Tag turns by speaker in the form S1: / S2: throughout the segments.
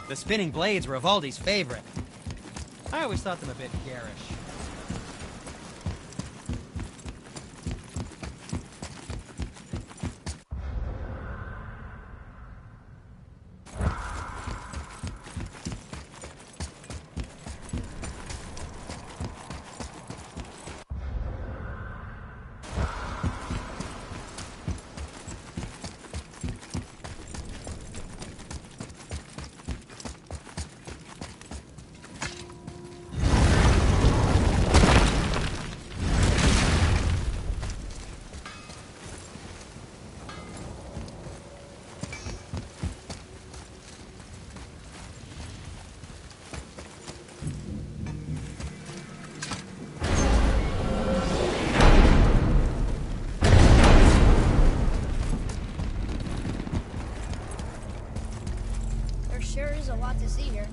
S1: The spinning blades were Evaldi's favorite. I always thought them a bit garish.
S2: Sure is a lot to see here.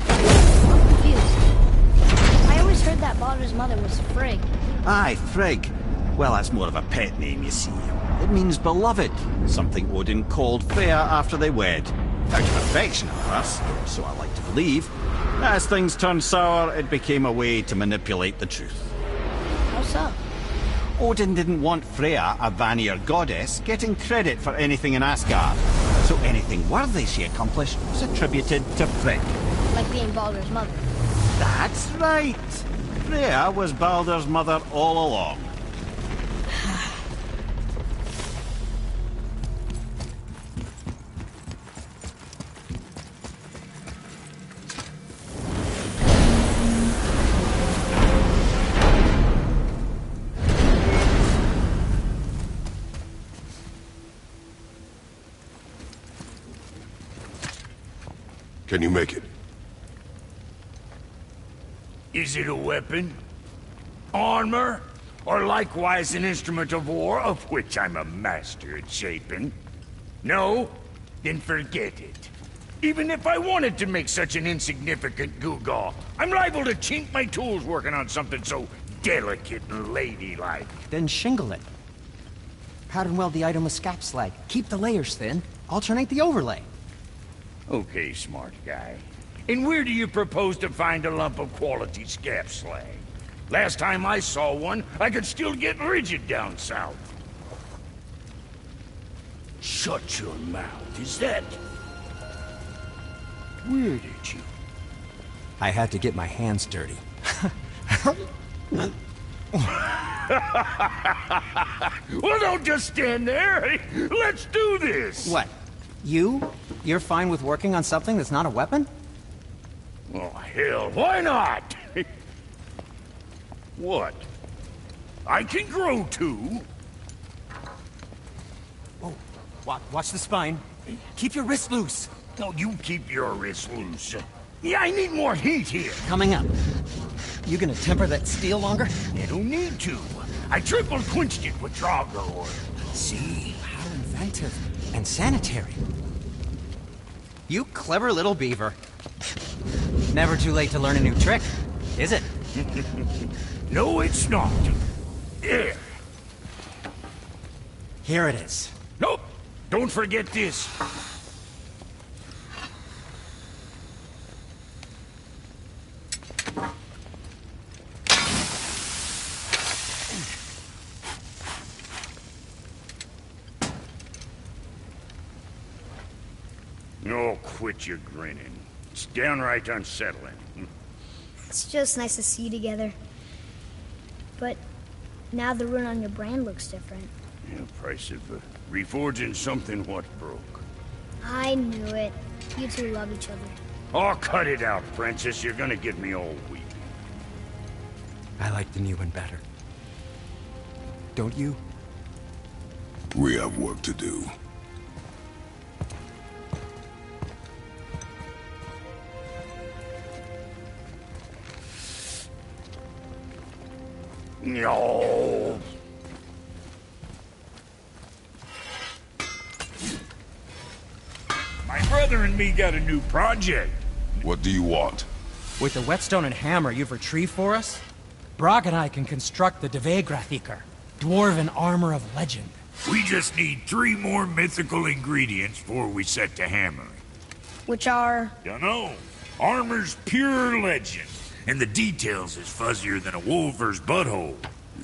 S2: I'm confused. I always heard that Baldur's mother was Frigg.
S3: Aye, Frigg. Well, that's more of a pet name, you see. It means beloved, something Odin called Freya after they wed. Out of affection, of course, so I like to believe. As things turned sour, it became a way to manipulate the truth.
S2: How so?
S3: Odin didn't want Freya, a Vanir goddess, getting credit for anything in Asgard. So anything worthy she accomplished was attributed to Frigg.
S2: Like being Baldur's mother.
S3: That's right. Freya was Baldur's mother all along.
S4: Can you make it?
S5: Is it a weapon? Armor? Or likewise an instrument of war, of which I'm a master at shaping? No? Then forget it. Even if I wanted to make such an insignificant gewgaw, I'm liable to chink my tools working on something so delicate and ladylike.
S1: Then shingle it. Pattern weld the item with scap slag. Keep the layers thin. Alternate the overlay.
S5: Okay, smart guy. And where do you propose to find a lump of quality scap slag? Last time I saw one, I could still get rigid down south. Shut your mouth, is that? Where did you?
S1: I had to get my hands dirty.
S5: Well, don't just stand there. Let's do this.
S1: What? You're fine with working on something that's not a weapon?
S5: Oh, hell, why not? What? I can grow too.
S1: Oh, watch the spine. Keep your wrist loose.
S5: No, you keep your wrist loose. Yeah, I need more heat here.
S1: Coming up. You gonna temper that steel longer?
S5: You don't need to. I triple quenched it with Drago.
S1: See? How inventive. And sanitary. You clever little beaver. Never too late to learn a new trick, is it?
S5: No, it's not. There.
S1: Here it is.
S5: Nope. Don't forget this. Oh, quit your grinning. It's downright unsettling.
S2: It's just nice to see you together. But now the rune on your brand looks different.
S5: Yeah, price of reforging something what broke.
S2: I knew it. You two love each other.
S5: Oh, cut it out, Princess. You're gonna get me all weak.
S1: I like the new one better. Don't you?
S4: We have work to do.
S5: No. My brother and me got a new project.
S4: What do you want?
S1: With the whetstone and hammer you've retrieved for us, Brok and I can construct the Dvegrathikar, dwarven armor of legend.
S5: We just need 3 more mythical ingredients before we set to hammering.
S2: Which are...
S5: Dunno. Armor's pure legend, and the details is fuzzier than a wolver's butthole.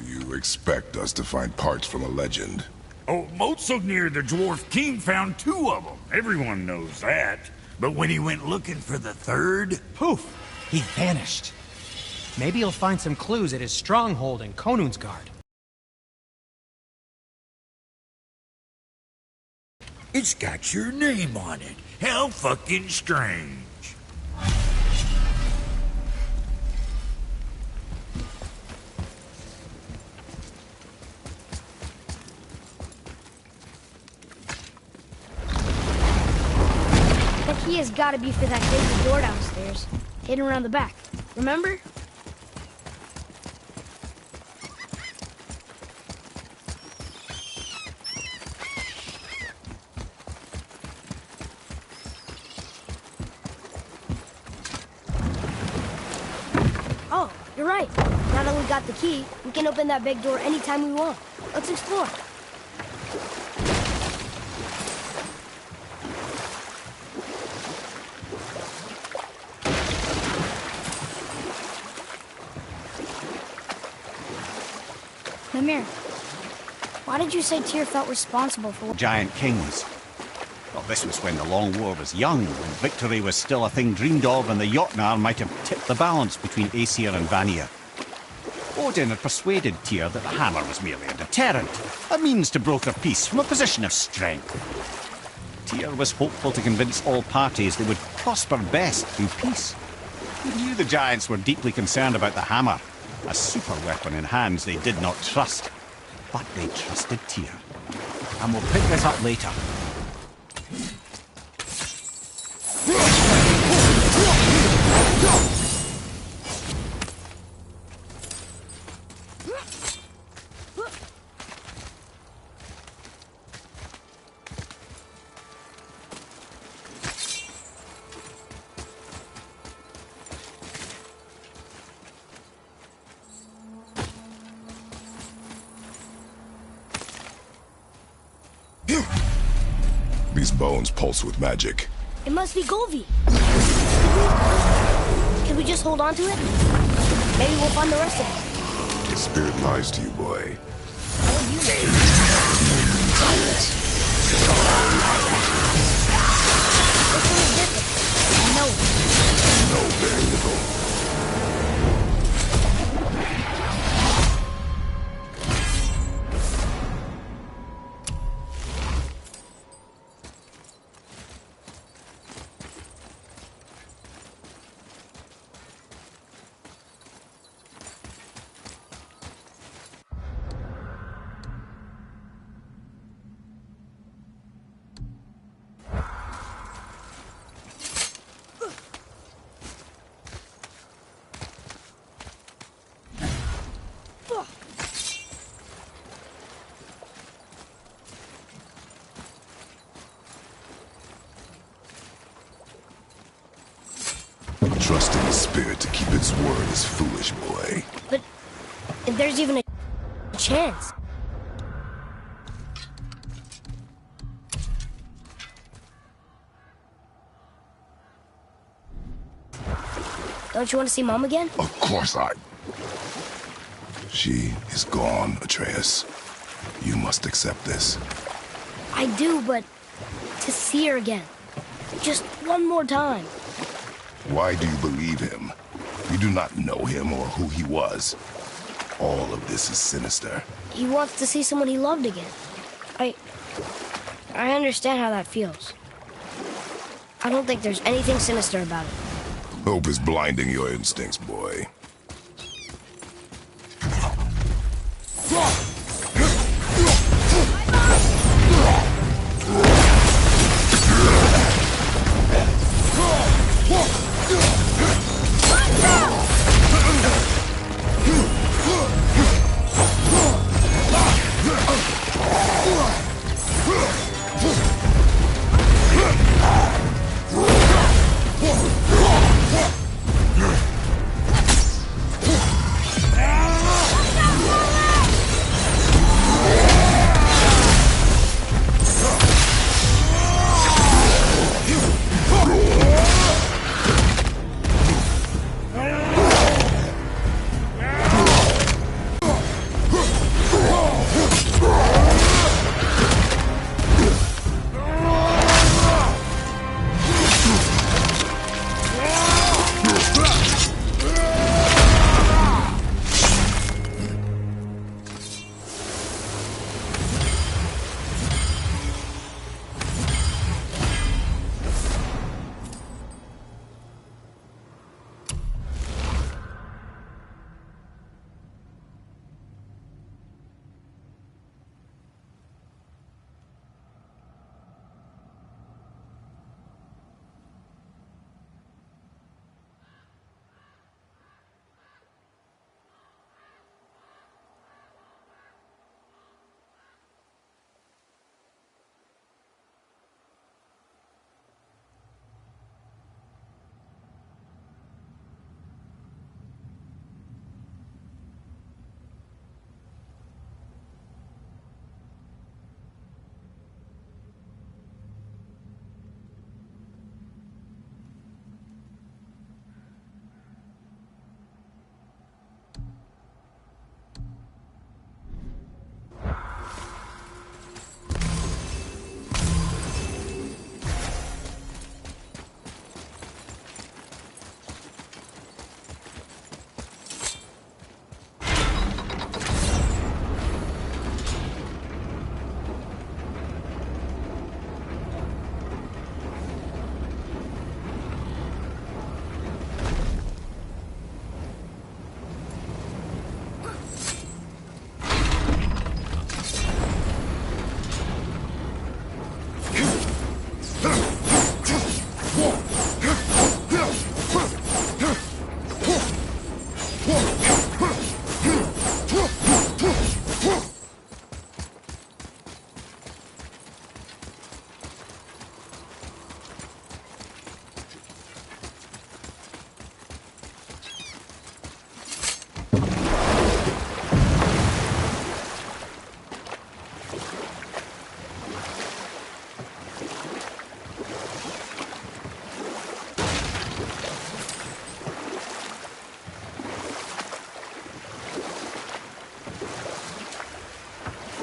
S4: You expect us to find parts from a legend?
S5: Oh, Motsognir the Dwarf King found 2 of them. Everyone knows that. But when he went looking for the 3rd...
S1: Poof! He vanished. Maybe he'll find some clues at his stronghold in Konunsgard.
S5: It's got your name on it. How fucking strange.
S2: The key has got to be for that hidden door downstairs. Hidden around the back. Remember? Oh, you're right. Now that we got the key, we can open that big door anytime we want. Let's explore. Mimir, why did you say Tyr felt responsible for what...
S3: Giant kings. Well, this was when the Long War was young, and victory was still a thing dreamed of, and the Jotnar might have tipped the balance between Aesir and Vanir. Odin had persuaded Tyr that the hammer was merely a deterrent, a means to broker peace from a position of strength. Tyr was hopeful to convince all parties they would prosper best through peace. He knew the giants were deeply concerned about the hammer, a super weapon in hands they did not trust. But they trusted Tyr. And we'll pick this up later.
S4: These bones pulse with magic.
S2: It must be Golvi. Can we just hold on to it? Maybe we'll find the rest of it.
S4: The spirit lies to you, boy.
S2: Oh, you know. This one is different. I know it.
S4: No, very little. Trusting the spirit to keep its word is foolish, boy.
S2: But if there's even a chance. Don't you want to see Mom again?
S4: Of course I... She is gone, Atreus. You must accept this.
S2: I do, but to see her again. Just one more time.
S4: Why do you believe him? You do not know him or who he was. All of this is sinister.
S2: He wants to see someone he loved again. I understand how that feels. I don't think there's anything sinister about it.
S4: Hope is blinding your instincts, boy.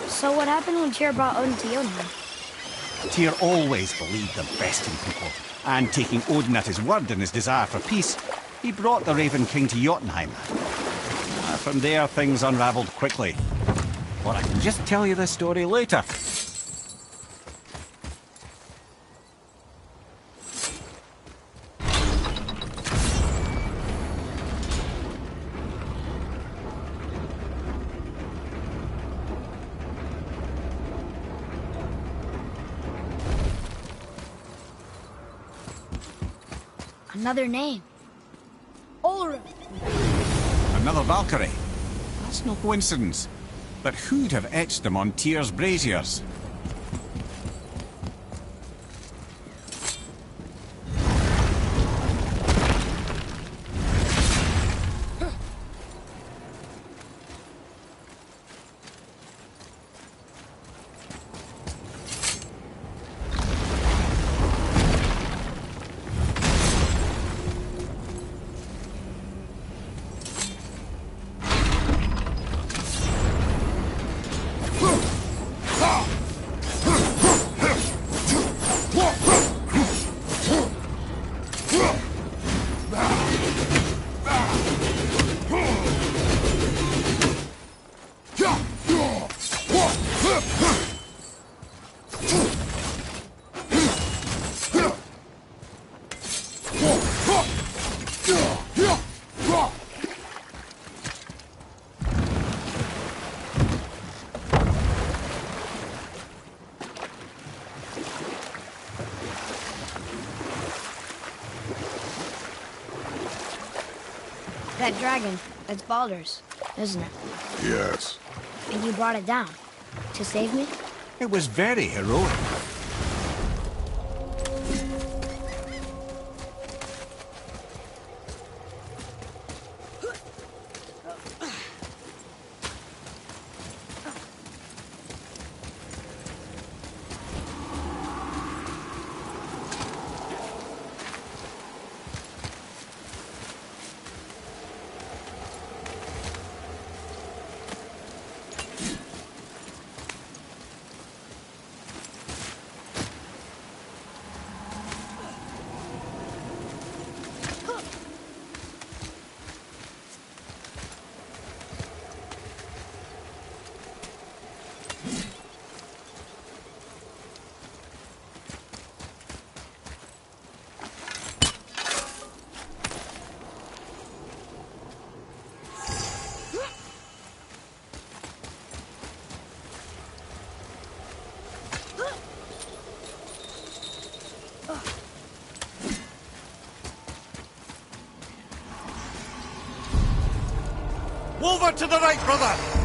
S2: So what happened when Tyr brought Odin to Jotunheim?
S3: Tyr always believed the best in people, and taking Odin at his word in his desire for peace, he brought the Raven King to Jotunheim. From there, things unraveled quickly. But I can just tell you the story later.
S2: Another name. Ulrich.
S3: Another Valkyrie. That's no coincidence. But who'd have etched them on Tyr's braziers?
S2: That dragon, that's Baldur's, isn't it?
S4: Yes.
S2: And you brought it down to save me?
S3: It was very heroic.
S6: Over to the right, brother!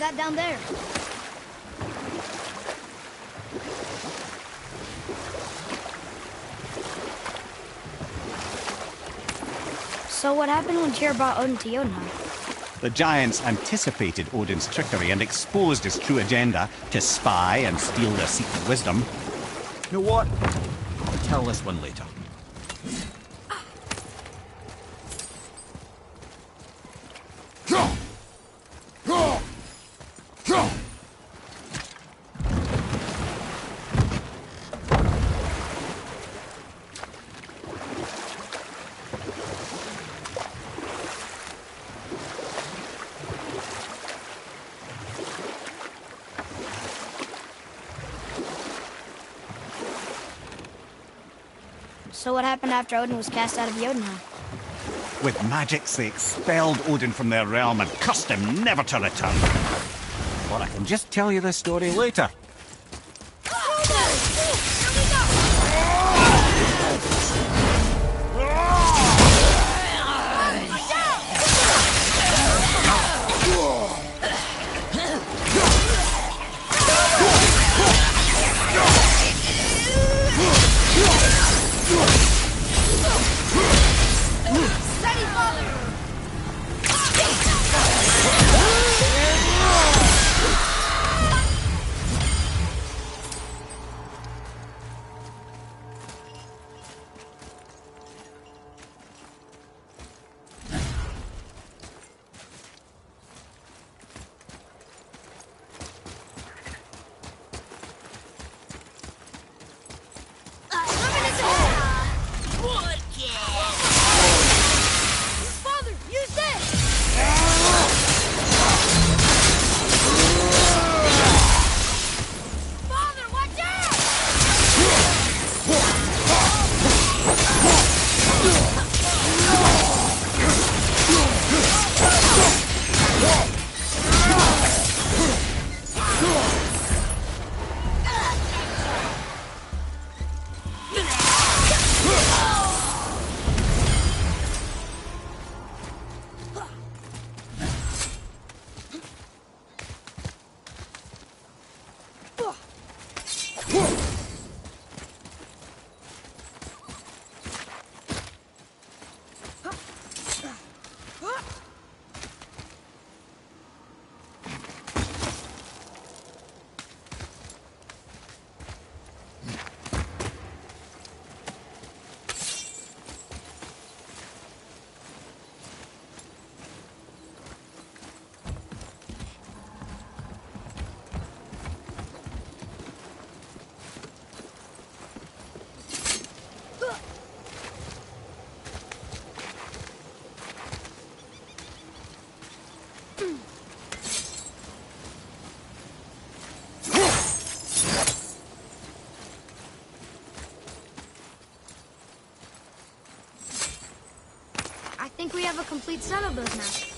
S2: that down there? So what happened when Tyr brought Odin to Jotunheim?
S3: The giants anticipated Odin's trickery and exposed his true agenda to spy and steal their secret wisdom. You know what? I'll tell this one later.
S2: So what happened after Odin was cast out of Jotunheim?
S3: With magics, they expelled Odin from their realm and cursed him never to return. Or I can just tell you this story later.
S2: I think we have a complete set of those now.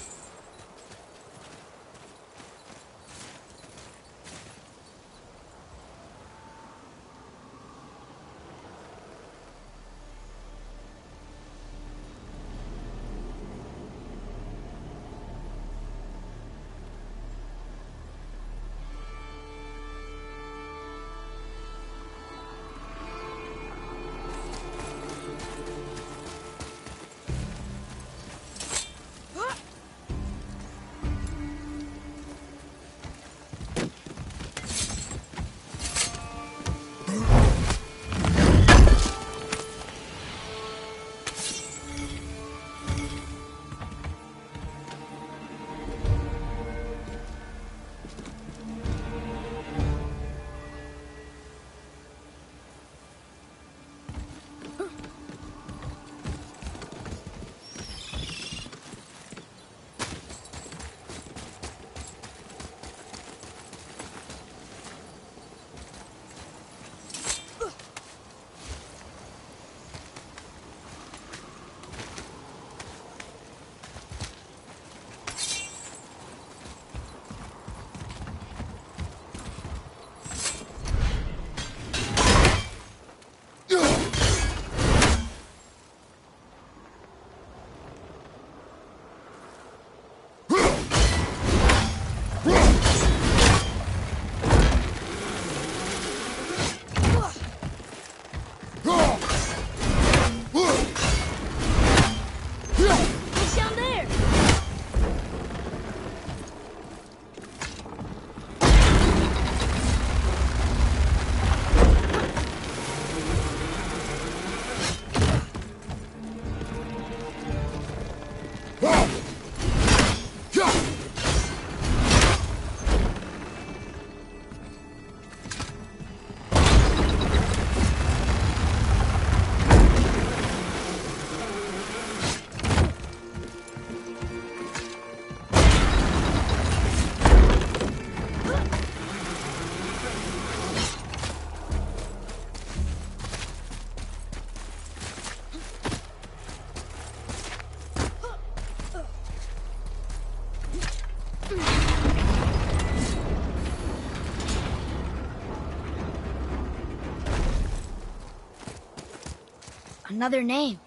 S2: Another name.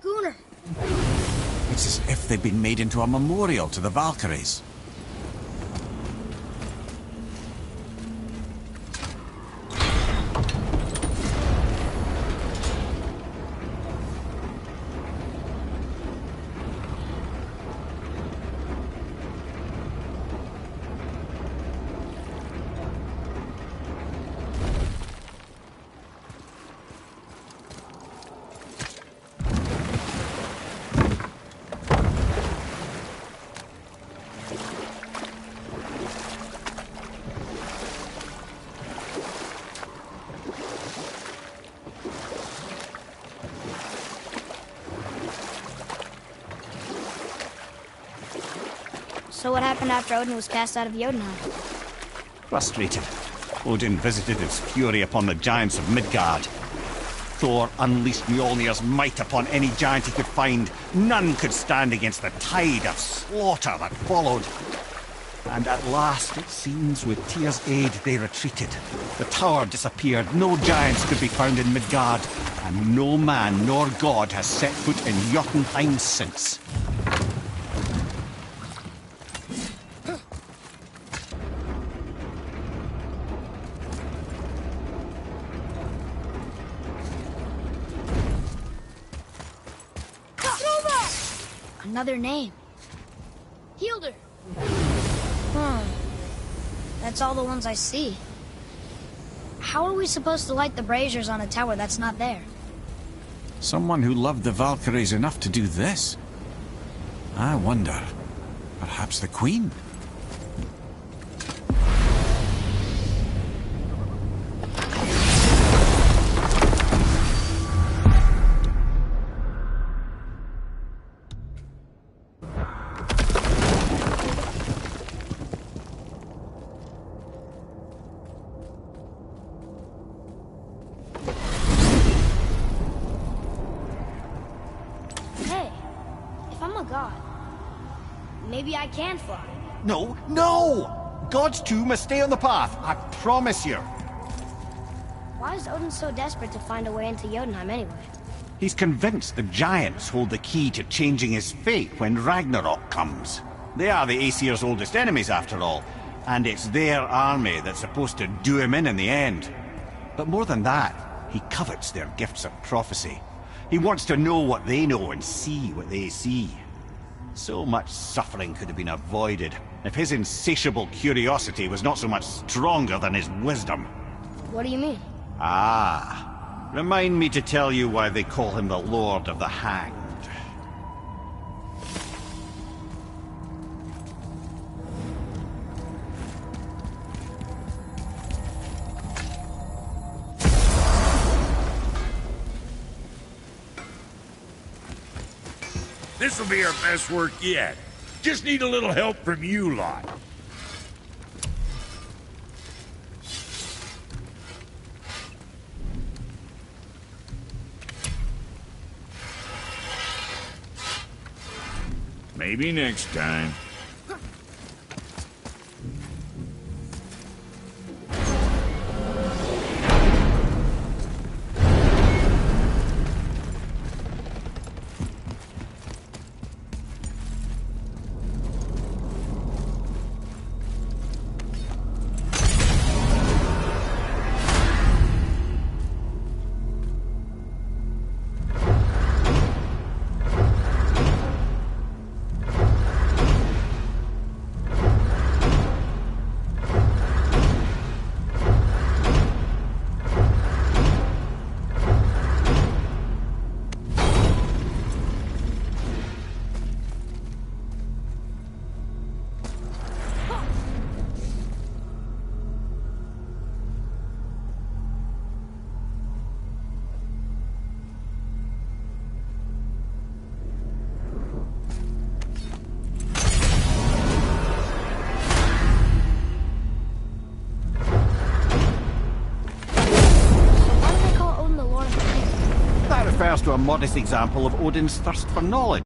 S2: Gunnar.
S3: It's as if they've been made into a memorial to the Valkyries.
S2: So what happened after Odin was cast out of Jotunheim?
S3: Frustrated, Odin visited his fury upon the giants of Midgard. Thor unleashed Mjolnir's might upon any giant he could find. None could stand against the tide of slaughter that followed. And at last, it seems, with Tyr's aid, they retreated. The tower disappeared, no giants could be found in Midgard, and no man nor god has set foot in Jotunheim since.
S2: Another name.
S7: Hildur.
S2: That's all the ones I see. How are we supposed to light the braziers on a tower that's not there?
S3: Someone who loved the Valkyries enough to do this? I wonder. Perhaps the Queen?
S2: Maybe I can fly.
S3: No, no! Gods too must stay on the path, I promise you.
S2: Why is Odin so desperate to find a way into Jotunheim anyway?
S3: He's convinced the giants hold the key to changing his fate when Ragnarok comes. They are the Aesir's oldest enemies, after all, and it's their army that's supposed to do him in the end. But more than that, he covets their gifts of prophecy. He wants to know what they know and see what they see. So much suffering could have been avoided if his insatiable curiosity was not so much stronger than his wisdom.
S2: What do you mean?
S3: Ah, remind me to tell you why they call him the Lord of the Hanged.
S5: This'll be our best work yet. Just need a little help from you lot. Maybe next time.
S3: Refers to a modest example of Odin's thirst for knowledge.